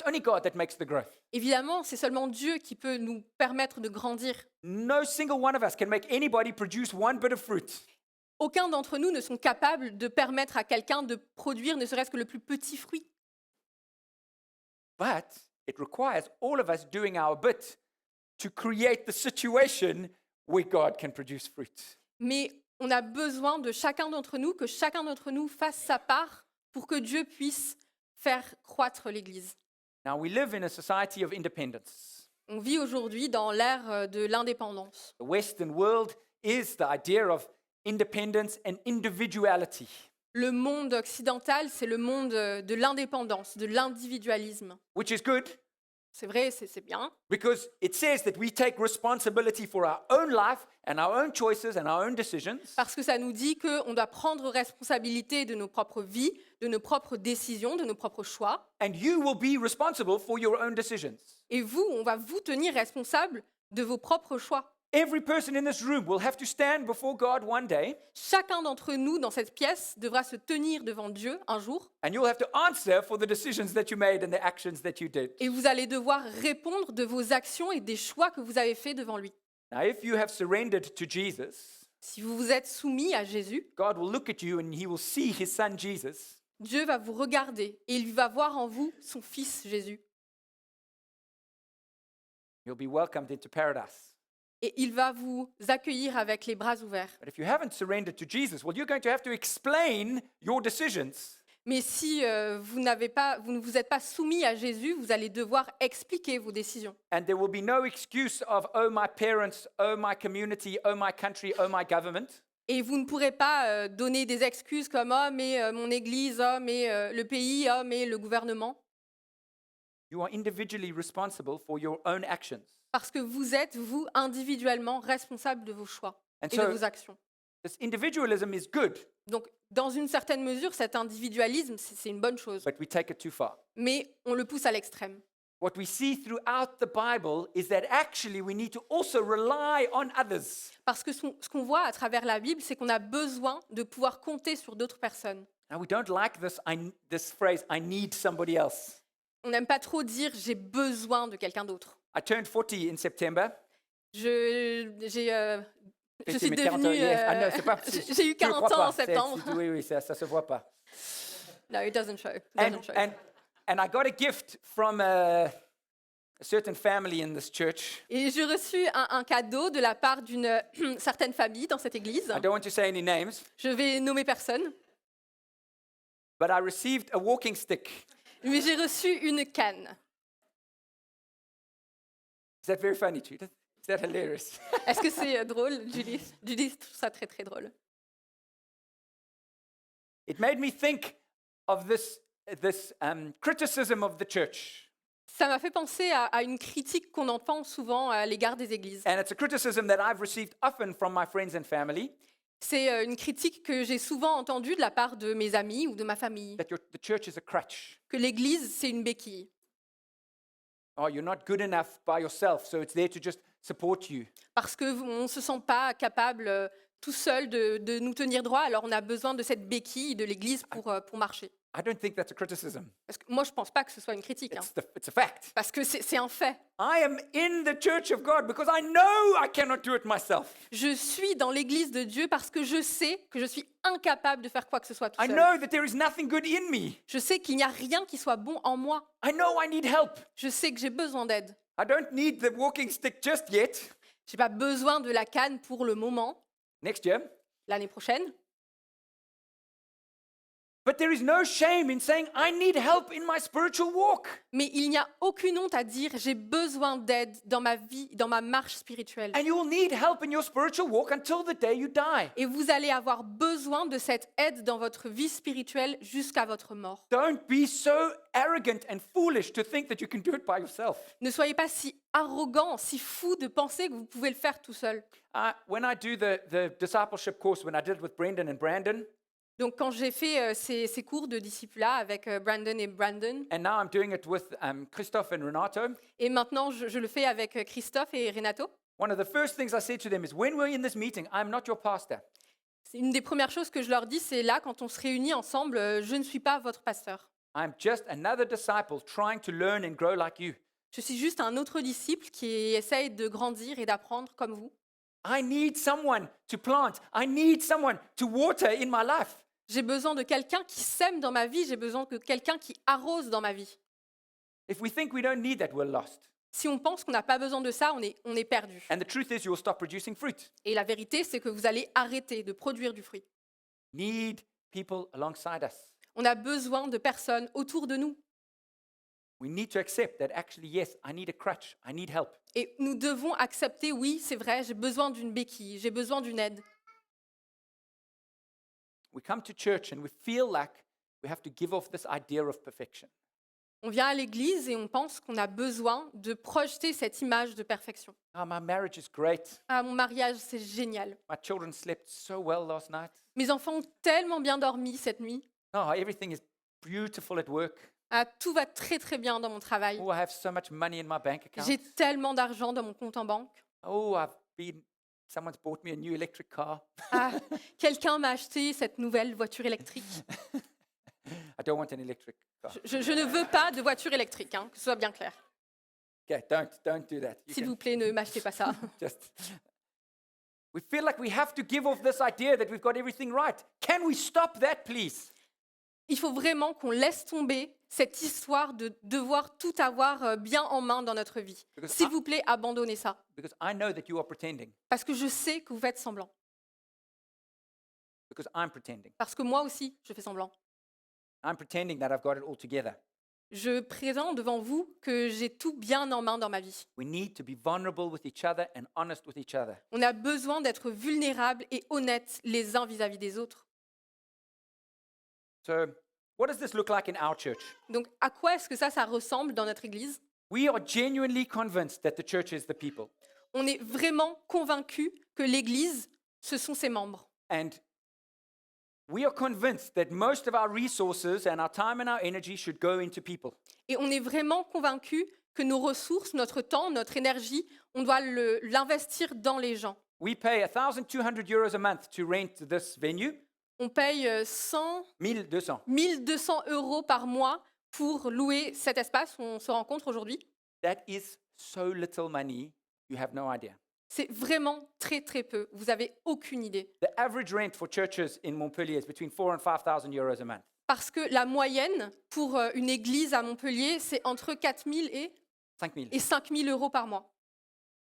only God that makes the growth. Évidemment, c'est seulement Dieu qui peut nous permettre de grandir. No single one of us can make anybody produce one bit of fruit. Aucun d'entre nous ne sont capables de permettre à quelqu'un de produire ne serait-ce que le plus petit fruit. But it requires all of us doing our bit to create the situation where God can produce fruit. Mais on a besoin de chacun d'entre nous, que chacun d'entre nous fasse sa part pour que Dieu puisse faire croître l'Église. Now, we live in a society of independence. On vit aujourd'hui dans l'ère de l'indépendance. The Western world is the idea of independence and individuality. Le monde occidental, c'est le monde de l'indépendance, de l'individualisme. Which is good C'est vrai, c'est bien, because it says that we take responsibility for our own life and our own choices and our own decisions. parce que ça nous dit qu'on doit prendre responsabilité de nos propres vies, de nos propres décisions, de nos propres choix. And you will be responsible for your own decisions. Et vous, on va vous tenir responsable de vos propres choix. Every person in this room will have to stand before God one day, Chacun d'entre nous dans cette pièce devra se tenir devant Dieu un jour and you'll have to answer for the decisions that you made and the actions that you did. et vous allez devoir répondre de vos actions et des choix que vous avez faits devant lui. Now, if you have surrendered to Jesus, Si vous vous êtes soumis à Jésus, God will look at you and he will see his son Jesus, Dieu va vous regarder et il va voir en vous son fils Jésus. you'll be welcomed into paradise. Et il va vous accueillir avec les bras ouverts. But if you haven't surrendered to Jesus, well, you're going to have to explain your decisions. Mais si vous ne vous êtes pas soumis à Jésus, vous allez devoir expliquer vos décisions. And there will be no excuse of, oh, my parents, oh, my community, oh, my country, oh, my government. Et vous ne pourrez pas donner des excuses comme « Oh, mais mon église, oh, mais le pays, oh, mais le gouvernement You are individually responsible for your own actions. ». Parce que vous êtes, vous, individuellement responsables de vos choix And et de so vos actions. this individualism is good, Donc, dans une certaine mesure, cet individualisme, c'est une bonne chose. but we take it too far. Mais on le pousse à l'extrême. What we see throughout the Bible is that actually we need to also rely on others. Parce que ce qu'on voit à travers la Bible, c'est qu'on a besoin de pouvoir compter sur d'autres personnes. Now, we don't like this phrase, I need somebody else. On n'aime pas trop dire « j'ai besoin de quelqu'un d'autre ». I turned 40 in September. Je suis mes 40 devenue... ans, yes. Ah non, c'est pas- j'ai eu Tu le 40 crois ans pas. en septembre. Oui, oui, ça se voit pas. No, it doesn't show. It And, doesn't show. and I got a gift from a certain family in this church. Et j'ai reçu un cadeau de la part d'une certaine famille dans cette église. I don't want to say any names, Je vais nommer personne. but I received a walking stick. Mais j'ai reçu une canne. Is that very funny, Judith? Is that hilarious? Est-ce que c'est drôle, Julie? Julie trouve ça très, très drôle. It made me think of this criticism of the church. Ça m'a fait penser à une critique qu'on entend souvent à l'égard des églises. And it's a criticism that I've received often from my friends and family, C'est une critique que j'ai souvent entendue de la part de mes amis ou de ma famille, that the church is a crutch. que l'église, c'est une béquille. Oh, you're not good enough by yourself, so it's there to just support you. Parce qu'on ne se sent pas capable tout seul de nous tenir droit, alors on a besoin de cette béquille de l'église pour marcher. I don't think that's a criticism. Parce que moi, je ne pense pas que ce soit une critique, hein, It's a fact. parce que c'est un fait. I am in the church of God because I know I cannot do it myself. Je suis dans l'église de Dieu parce que je sais que je suis incapable de faire quoi que ce soit tout I seul. know that there is nothing good in me. Je sais qu'il n'y a rien qui soit bon en moi. I know I need help. Je sais que j'ai besoin d'aide. I don't need the walking stick just yet. Je n'ai pas besoin de la canne pour le moment, Next year. l'année prochaine. But there is no shame in saying, I need help in my spiritual walk. Mais il n'y a aucune honte à dire j'ai besoin d'aide dans ma vie, dans ma marche spirituelle. And you will need help in your spiritual walk until the day you die. Et vous allez avoir besoin de cette aide dans votre vie spirituelle jusqu'à votre mort. Don't be so arrogant and foolish to think that you can do it by yourself. Ne soyez pas si arrogant, si fou de penser que vous pouvez le faire tout seul. When I do the discipleship course, when I did it with Brendan and Brandon, Donc quand j'ai fait ces cours de discipulat avec Brandon et Brandon, and now I'm doing it with Christophe and Renato, et maintenant je le fais avec Christophe et Renato, one of the first things I say to them is, when we're in this meeting, I'm not your pastor. c'est une des premières choses que je leur dis, c'est là, quand on se réunit ensemble, je ne suis pas votre pasteur. I'm just another disciple trying to learn and grow like you. Je suis juste un autre disciple qui essaye de grandir et d'apprendre comme vous. I need someone to plant. I need someone to water in my life. J'ai besoin de quelqu'un qui sème dans ma vie, j'ai besoin de quelqu'un qui arrose dans ma vie. If we think we don't need that, we're lost. Si on pense qu'on n'a pas besoin de ça, on est perdu. And the truth is, you will stop producing fruit. Et la vérité, c'est que vous allez arrêter de produire du fruit. Need people alongside us. On a besoin de personnes autour de nous. We need to accept that actually, yes, I need a crutch. I need help. Et nous devons accepter, oui, c'est vrai, j'ai besoin d'une béquille, j'ai besoin d'une aide. We come to church and we feel like we have to give off this idea of perfection. On vient à l'église et on pense qu'on a besoin de projeter cette image de perfection. Oh, my marriage is great. Ah, mon mariage, c'est génial. My children slept so well last night. Mes enfants ont tellement bien dormi cette nuit. Oh, everything is beautiful at work. Ah, tout va très très bien dans mon travail. Oh, I have so much money in my bank account. J'ai tellement d'argent dans mon compte en banque. Oh, someone's bought me a new electric car. Ah, quelqu'un m'a acheté cette nouvelle voiture électrique. I don't want an electric car. Je ne veux pas de voiture électrique, hein, que ce soit bien clair. Okay, don't do that. You S'il can vous plaît, ne m'achetez pas ça. just. We feel like we have to give off this idea that we've got everything right. Can we stop that, please? Il faut vraiment qu'on laisse tomber cette histoire de devoir tout avoir bien en main dans notre vie. Because S'il vous plaît, abandonnez ça. Because I know that you are pretending. Parce que je sais que vous faites semblant. Because I'm pretending. Parce que moi aussi, je fais semblant. I'm pretending that I've got it all together. Je présente devant vous que j'ai tout bien en main dans ma vie. We need to be vulnerable with each other and honest with each other. On a besoin d'être vulnérables et honnêtes les uns vis-à-vis des autres. So, what does this look like in our church? Donc, à quoi est-ce que ça ressemble dans notre Église? We are genuinely convinced that the church is the people. On est vraiment convaincus que l'Église, ce sont ses membres. And we are convinced that most of our resources and our time and our energy should go into people. Et on est vraiment convaincus que nos ressources, notre temps, notre énergie, on doit l'investir dans les gens. We pay 1,200 euros a month to rent this venue. On paye 1,200. 1200 € par mois pour louer cet espace où on se rencontre aujourd'hui. That is so little money, you have no idea. C'est vraiment très très peu. Vous n'avez aucune idée. The average rent for churches in Montpellier is between 4,000 and 5,000 euros a month. Parce que la moyenne pour une église à Montpellier, c'est entre 4 000 et 5 000 € par mois.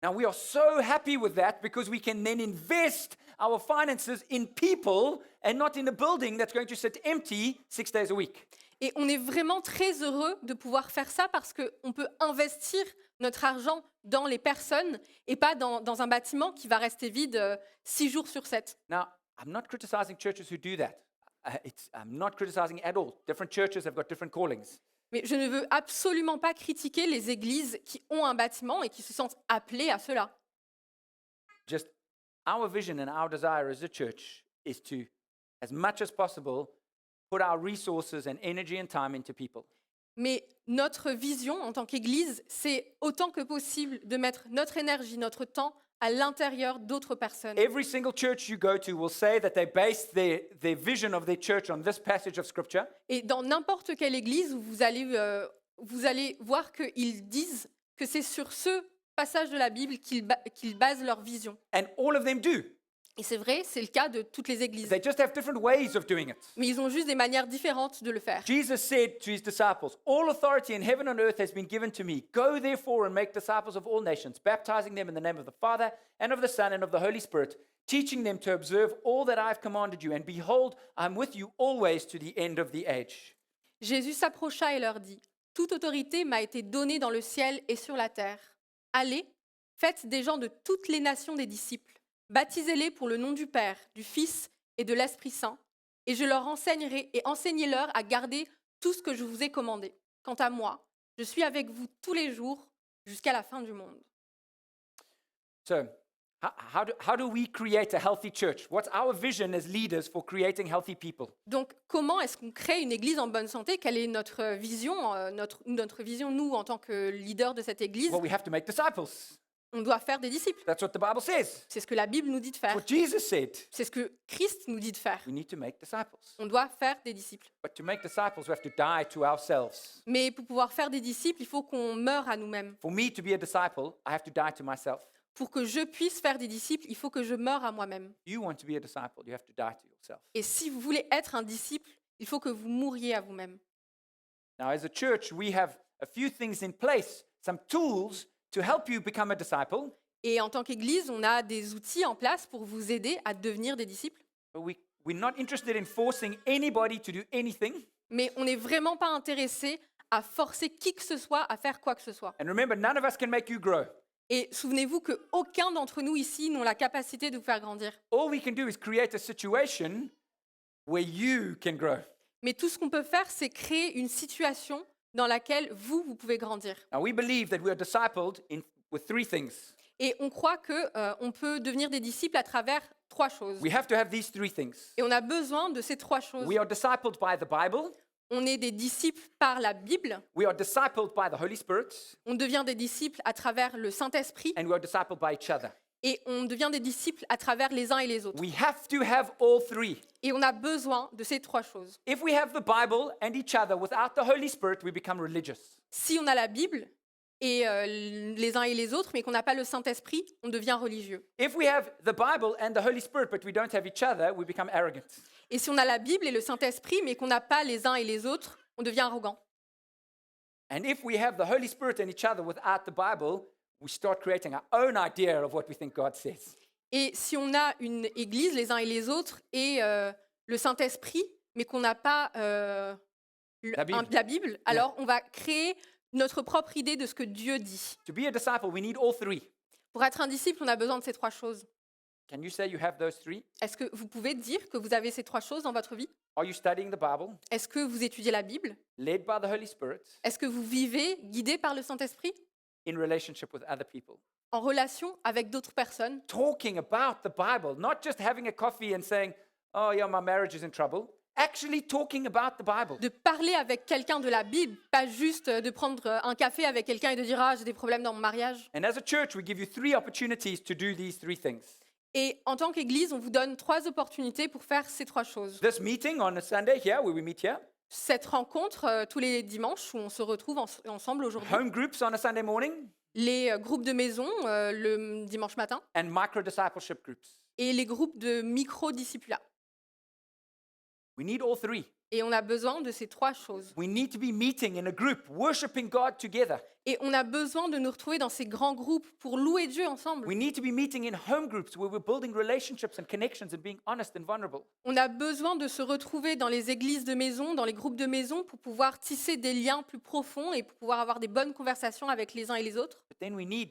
Now, we are so happy with that because we can then invest our finances in people and not in a building that's going to sit empty 6 days a week. Et on est vraiment très heureux de pouvoir faire ça parce qu'on peut investir notre argent dans les personnes et pas dans un bâtiment qui va rester vide 6 jours sur 7. Now, I'm not criticizing churches who do that. I'm not criticizing at all. Different churches have got different callings. Mais je ne veux absolument pas critiquer les églises qui ont un bâtiment et qui se sentent appelées à cela. Just our vision and our desire as a church is to, as much as possible, put our resources and energy and time into people. Mais notre vision en tant qu'Église, c'est autant que possible de mettre notre énergie, notre temps à l'intérieur d'autres personnes. Every single church you go to will say that they base their vision of their church on this passage of Scripture. Et dans n'importe quelle église où vous allez voir qu'ils disent que c'est sur ce passage de la Bible qu'ils basent leur vision. And all of them do. Et c'est vrai, c'est le cas de toutes les églises. They just have different ways of doing it. Mais ils ont juste des manières différentes de le faire. Jesus said to his disciples, "All authority in heaven and earth has been given to me. Go therefore and make disciples of all nations, baptizing them in the name of the Father and of the Son and of the Holy Spirit, teaching them to observe all that I have commanded you. And behold, I am with you always to the end of the age." Jésus s'approcha et leur dit, « Toute autorité m'a été donnée dans le ciel et sur la terre. Allez, faites des gens de toutes les nations des disciples. Baptisez-les pour le nom du Père, du Fils et de l'Esprit Saint, et je leur enseignerai et enseignez-leur à garder tout ce que je vous ai commandé. Quant à moi, je suis avec vous tous les jours jusqu'à la fin du monde. » So, how do we create a healthy church? What's our vision as leaders for creating healthy people? Donc, comment est-ce qu'on crée une église en bonne santé? Quelle est notre vision, notre vision, nous, en tant que leaders de cette église? Well, we have to make disciples. On doit faire des disciples. That's what the Bible says. C'est ce que la Bible nous dit de faire. What Jesus said. C'est ce que Christ nous dit de faire. We need to make disciples. On doit faire des disciples. But to make disciples, we have to die to ourselves. Mais pour pouvoir faire des disciples, il faut qu'on meure à nous-mêmes. For me to be a disciple, I have to die to myself. Pour que je puisse faire des disciples, il faut que je meure à moi-même. You want to be a disciple, you have to die to yourself. Et si vous voulez être un disciple, il faut que vous mouriez à vous-même. Now, as a church, we have a few things in place, some tools to help you become a disciple. Et en tant qu'Église, on a des outils en place pour vous aider à devenir des disciples. But we're not interested in forcing anybody to do anything. Mais on n'est vraiment pas intéressé à forcer qui que ce soit à faire quoi que ce soit. And remember, none of us can make you grow. Et souvenez-vous qu'aucun d'entre nous ici n'ont la capacité de vous faire grandir. All we can do is create a situation where you can grow. Mais tout ce qu'on peut faire, c'est créer une situation dans laquelle vous pouvez grandir. Now, we believe that we are discipled with three things. Et on croit qu'on peut devenir des disciples à travers trois choses. We have to have these three things. Et on a besoin de ces trois choses. We are discipled by the Bible. On est des disciples par la Bible. We are discipled by the Holy Spirit. On devient des disciples à travers le Saint-Esprit. And we are discipled by each other. Et on devient des disciples à travers les uns et les autres. We have to have all three. Et on a besoin de ces trois choses. If we have the Bible and each other without the Holy Spirit, we become religious. Si on a la Bible et les uns et les autres, mais qu'on n'a pas le Saint-Esprit, on devient religieux. If we have the Bible and the Holy Spirit, but we don't have each other, we become arrogant. Et si on a la Bible et le Saint-Esprit, mais qu'on n'a pas les uns et les autres, on devient arrogant. And if we have the Holy Spirit and each other without the Bible, we start creating our own idea of what we think God says. Et si on a une église, les uns et les autres, et le Saint-Esprit, mais qu'on n'a pas la Bible, alors on va créer notre propre idée de ce que Dieu dit. To be a disciple, we need all three. Pour être un disciple, on a besoin de ces trois choses. Can you say you have those three? Est-ce que vous pouvez dire que vous avez ces trois choses dans votre vie? Are you studying the Bible, Est-ce que vous étudiez la Bible? led by the Holy Spirit, Est-ce que vous vivez guidé par le Saint-Esprit? in relationship with other people? En relation avec d'autres personnes? Talking about the Bible, not just having a coffee and saying, oh yeah, my marriage is in trouble. Actually talking about the Bible. De parler avec quelqu'un de la Bible, pas juste de prendre un café avec quelqu'un et de dire « Ah, j'ai des problèmes dans mon mariage ». And as a church, we give you three opportunities to do these three things. Et en tant qu'Église, on vous donne trois opportunités pour faire ces trois choses. This meeting on a Sunday here, where we meet here. Cette rencontre tous les dimanches où on se retrouve ensemble aujourd'hui. Home groups on a Sunday morning. Les groupes de maison le dimanche matin. And micro-discipleship groups. Et les groupes de micro-discipulat. We need all three. Et on a besoin de ces trois choses. We need to be meeting in a group, worshiping God together. Et on a besoin de nous retrouver dans ces grands groupes pour louer Dieu ensemble. We need to be meeting in home groups where we're building relationships and connections and being honest and vulnerable. On a besoin de se retrouver dans les églises de maison, dans les groupes de maison, pour pouvoir tisser des liens plus profonds et pour pouvoir avoir des bonnes conversations avec les uns et les autres. But then we need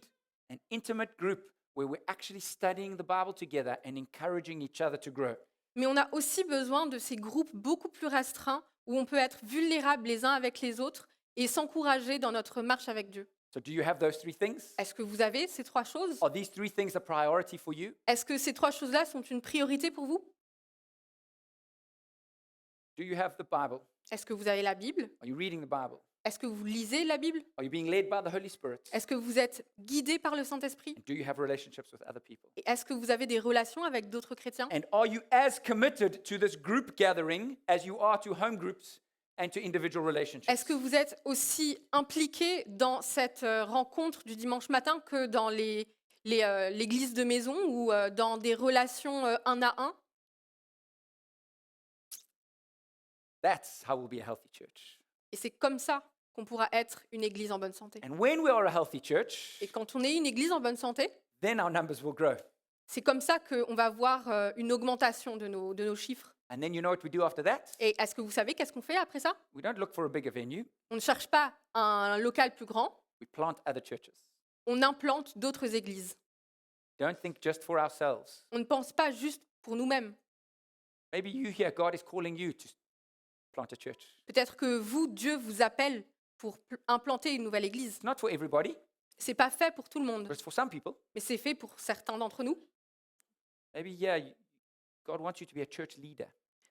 an intimate group where we're actually studying the Bible together and encouraging each other to grow. Mais on a aussi besoin de ces groupes beaucoup plus restreints où on peut être vulnérables les uns avec les autres et s'encourager dans notre marche avec Dieu. So do you have those three things? Est-ce que vous avez ces trois choses? Are these three things a priority for you? Est-ce que ces trois choses-là sont une priorité pour vous? Do you have the Bible? Est-ce que vous avez la Bible? Are you reading the Bible? Est-ce que vous lisez la Bible? Are you being led by the Holy Spirit? Est-ce que vous êtes guidé par le Saint-Esprit? And do you have relationships with other people? Et est-ce que vous avez des relations avec d'autres chrétiens? And are you as committed to this group gathering as you are to home groups and to individual relationships? Est-ce que vous êtes aussi impliqué dans cette rencontre du dimanche matin que dans l'église de maison ou dans des relations un à un? That's how we'll be a healthy church. Et c'est comme ça qu'on pourra être une église en bonne santé. And when we are a healthy church, Et quand on est une église en bonne santé, then our numbers will grow. c'est comme ça qu'on va voir une augmentation de nos chiffres. And then you know what we do after that? Et est-ce que vous savez qu'est-ce qu'on fait après ça? We don't look for a bigger venue. On ne cherche pas un local plus grand, We plant other churches. on implante d'autres églises. Don't think just for ourselves. On ne pense pas juste pour nous-mêmes. Maybe you here, God is calling you to plant a church. Peut-être que vous, Dieu vous appelle pour implanter une nouvelle église. It's not for everybody, C'est pas fait pour tout le but monde, it's for some people. mais c'est fait pour certains d'entre nous. Maybe, yeah, God wants you to be a church leader.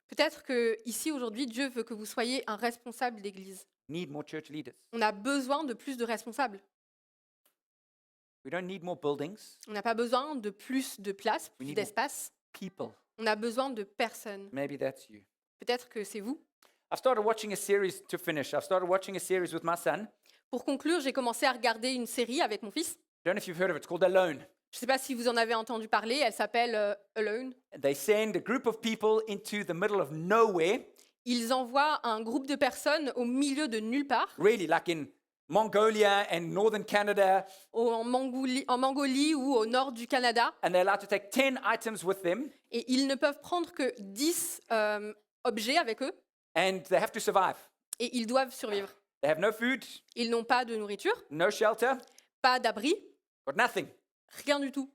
Peut-être que ici aujourd'hui, Dieu veut que vous soyez un responsable d'église. Need more church leaders. On a besoin de plus de responsables. We don't need more buildings, On n'a pas besoin de plus de place, We plus need d'espace. people. On a besoin de personnes. Maybe that's you. Peut-être que c'est vous. I've started watching a series to finish. I've started watching a series with my son. Pour conclure, j'ai commencé à regarder une série avec mon fils. I don't know if you've heard of it. It's called Alone. Je ne sais pas si vous en avez entendu parler. Elle s'appelle Alone. They send a group of people into the middle of nowhere, Ils envoient un groupe de personnes au milieu de nulle part, really like in Mongolia and northern Canada, en Mongolie ou au nord du Canada. and they're allowed to take 10 items with them, Et ils ne peuvent prendre que 10 objets avec eux. and they have to survive. Et ils doivent survivre. They have no food, Ils n'ont pas de nourriture, no shelter, pas d'abri, got nothing. rien du tout.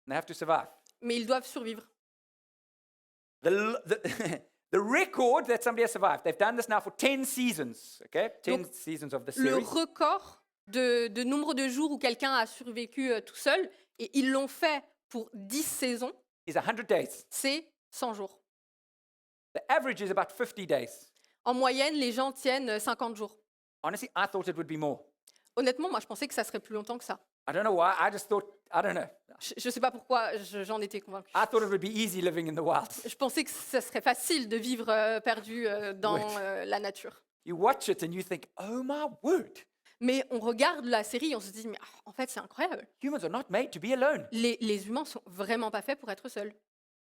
They have to survive. Mais ils doivent survivre. The record that somebody has survived, they've done this now for 10 seasons, okay? 10 Donc, seasons of the Le series. record de nombre de jours où quelqu'un a survécu tout seul, et ils l'ont fait pour 10 saisons, Is 100 days. c'est 100 jours. The average is about 50 days. En moyenne, les gens tiennent 50 jours. Honestly, I thought it would be more. Honnêtement, moi, je pensais que ça serait plus longtemps que ça. I don't know why. I just thought, I don't know. Je ne sais pas pourquoi j'en étais convaincue. I thought it would be easy living in the wild. Je pensais que ça serait facile de vivre perdu dans Ouais. la nature. You watch it and you think, oh my word, Mais on regarde la série et on se dit, mais en fait, c'est incroyable. humans are not made to be alone. Les humains sont vraiment pas faits pour être seuls.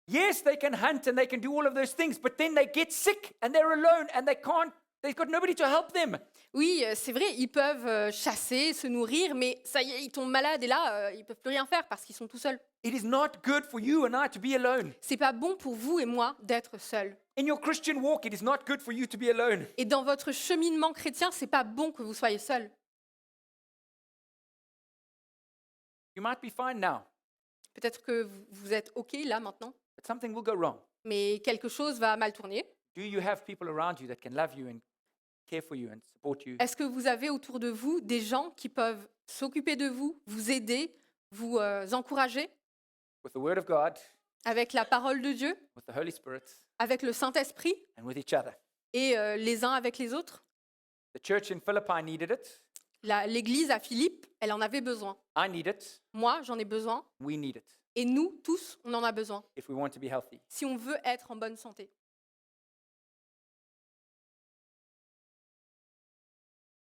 Yes, they can hunt and they can do all of those things, but then they get sick and they're alone and they've got nobody to help them. Oui, c'est vrai, ils peuvent chasser, se nourrir, mais ça y est, ils tombent malades et là, ils peuvent plus rien faire parce qu'ils sont tout seuls. It is not good for you and I to be alone. C'est pas bon pour vous et moi d'être seuls. In your Christian walk, it is not good for you to be alone. Et dans votre cheminement chrétien, c'est pas bon que vous soyez seuls. You might be fine now, Peut-être que vous êtes OK là maintenant, but something will go wrong. mais quelque chose va mal tourner. Do you have people around you that can love you and care for you and support you? Est-ce que vous avez autour de vous des gens qui peuvent s'occuper de vous aider, vous encourager With the Word of God, avec la parole de Dieu, with the Holy Spirit, avec le Saint-Esprit and with each other. et les uns avec les autres? The church in Philippi needed it. L'Église à Philippe, elle en avait besoin. I need it. Moi, j'en ai besoin. We need it Et nous, tous, on en a besoin if we want to be healthy. si on veut être en bonne santé.